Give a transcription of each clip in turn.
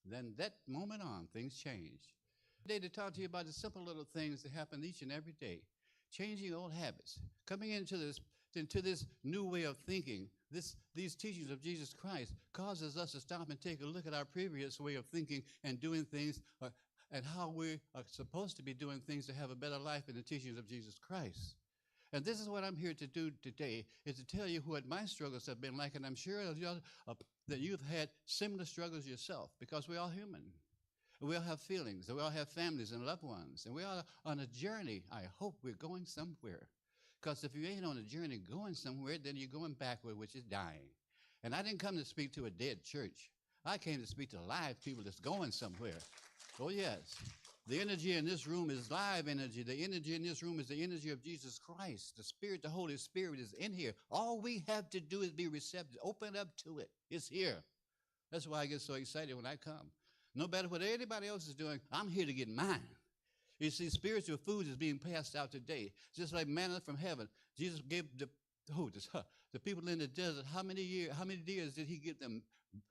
Then that moment on, things change. Today to talk to you about the simple little things that happen each and every day. Changing old habits, coming into this new way of thinking. These teachings of Jesus Christ causes us to stop and take a look at our previous way of thinking and doing things, and how we are supposed to be doing things to have a better life in the teachings of Jesus Christ. And this is what I'm here to do today, is to tell you what my struggles have been like, and I'm sure that you've had similar struggles yourself, because we're all human. We all have feelings, and we all have families and loved ones, and we are on a journey. I hope we're going somewhere. Because if you ain't on a journey going somewhere, then you're going backward, which is dying. And I didn't come to speak to a dead church. I came to speak to live people that's going somewhere. Oh, yes. The energy in this room is live energy. The energy in this room is the energy of Jesus Christ. The Spirit, the Holy Spirit is in here. All we have to do is be receptive. Open up to it. It's here. That's why I get so excited when I come. No matter what anybody else is doing, I'm here to get mine. You see, spiritual food is being passed out today, just like manna from heaven. Jesus gave the people in the desert, how many years did he give them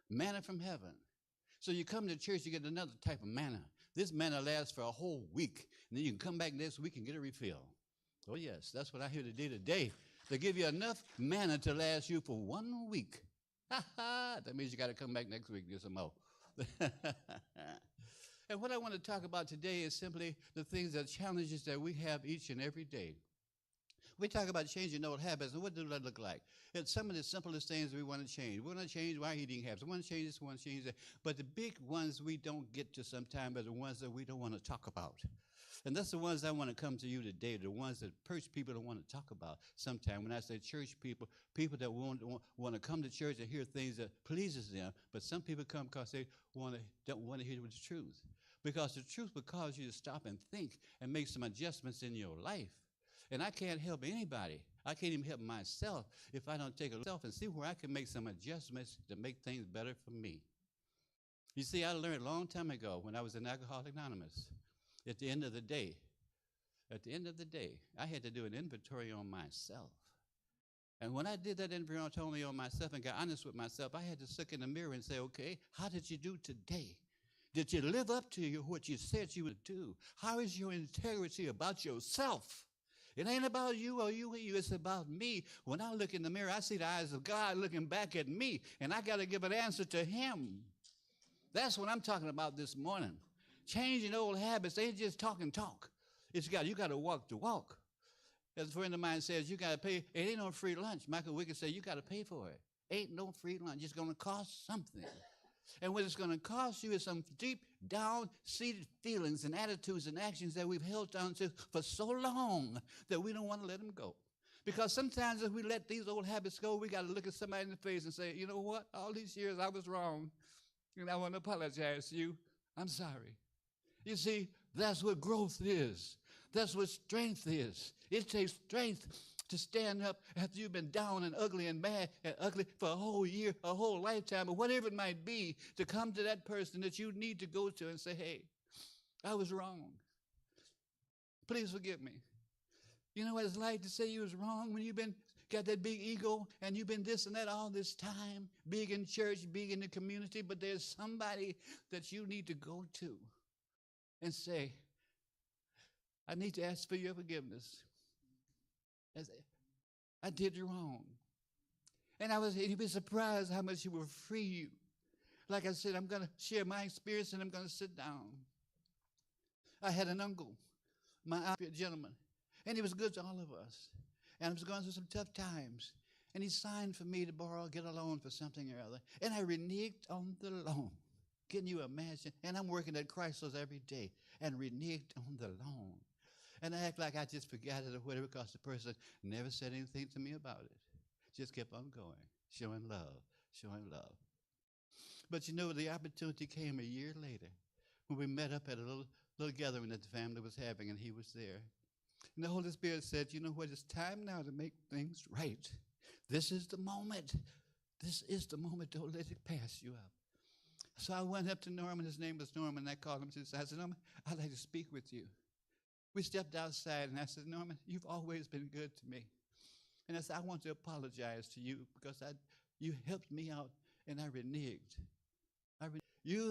manna from heaven? So you come to church, you get another type of manna. This manna lasts for a whole week, and then you can come back next week and get a refill. Oh, yes, that's what I hear today. They give you enough manna to last you for 1 week. That means you got to come back next week and get some more. And what I want to talk about today is simply the things, the challenges that we have each and every day. We talk about changing old habits, and what does that look like? It's some of the simplest things we want to change. We want to change our eating habits. We want to change this, we want to change that. But the big ones we don't get to sometimes are the ones that we don't want to talk about. And that's the ones I want to come to you today, the ones that church people don't want to talk about sometimes. When I say church people, people that want to come to church and hear things that pleases them, but some people come because they don't want to hear the truth. Because the truth will cause you to stop and think and make some adjustments in your life. And I can't help anybody. I can't even help myself if I don't take a look and see where I can make some adjustments to make things better for me. You see, I learned a long time ago when I was in Alcoholics Anonymous, at the end of the day, I had to do an inventory on myself. And when I did that inventory on myself and got honest with myself, I had to look in the mirror and say, okay, how did you do today? Did you live up to what you said you would do? How is your integrity about yourself? It ain't about you or you. It's about me. When I look in the mirror, I see the eyes of God looking back at me, and I got to give an answer to him. That's what I'm talking about this morning. Changing old habits ain't just talk. You got to walk the walk. As a friend of mine says, you got to pay. It ain't no free lunch. Michael Wickett said, you got to pay for it. Ain't no free lunch. It's going to cost something. And what it's going to cost you is some deep down-seated feelings and attitudes and actions that we've held on to for so long that we don't want to let them go. Because sometimes if we let these old habits go, we got to look at somebody in the face and say, you know what? All these years I was wrong, and I want to apologize to you. I'm sorry. You see, that's what growth is. That's what strength is. It takes strength to stand up after you've been down and ugly and mad and ugly for a whole year, a whole lifetime, or whatever it might be, to come to that person that you need to go to and say, hey, I was wrong. Please forgive me. You know what it's like to say you was wrong when you've got that big ego and you've been this and that all this time, big in church, big in the community, but there's somebody that you need to go to and say, I need to ask for your forgiveness. I did you wrong. And you'd be surprised how much it will free you. Like I said, I'm going to share my experience and I'm going to sit down. I had an uncle, my gentleman, and he was good to all of us. And I was going through some tough times. And he signed for me to get a loan for something or other. And I reneged on the loan. Can you imagine? And I'm working at Chrysler's every day and reneged on the loan. And I act like I just forgot it or whatever, because the person never said anything to me about it. Just kept on going, showing love. But you know, the opportunity came a year later when we met up at a little gathering that the family was having, and he was there. And the Holy Spirit said, you know what, it's time now to make things right. This is the moment. This is the moment. Don't let it pass you up. So I went up to Norman. His name was Norman, and I called him to the side. I said, Norman, I'd like to speak with you. We stepped outside, and I said, Norman, you've always been good to me. And I said, I want to apologize to you because you helped me out, and I reneged. You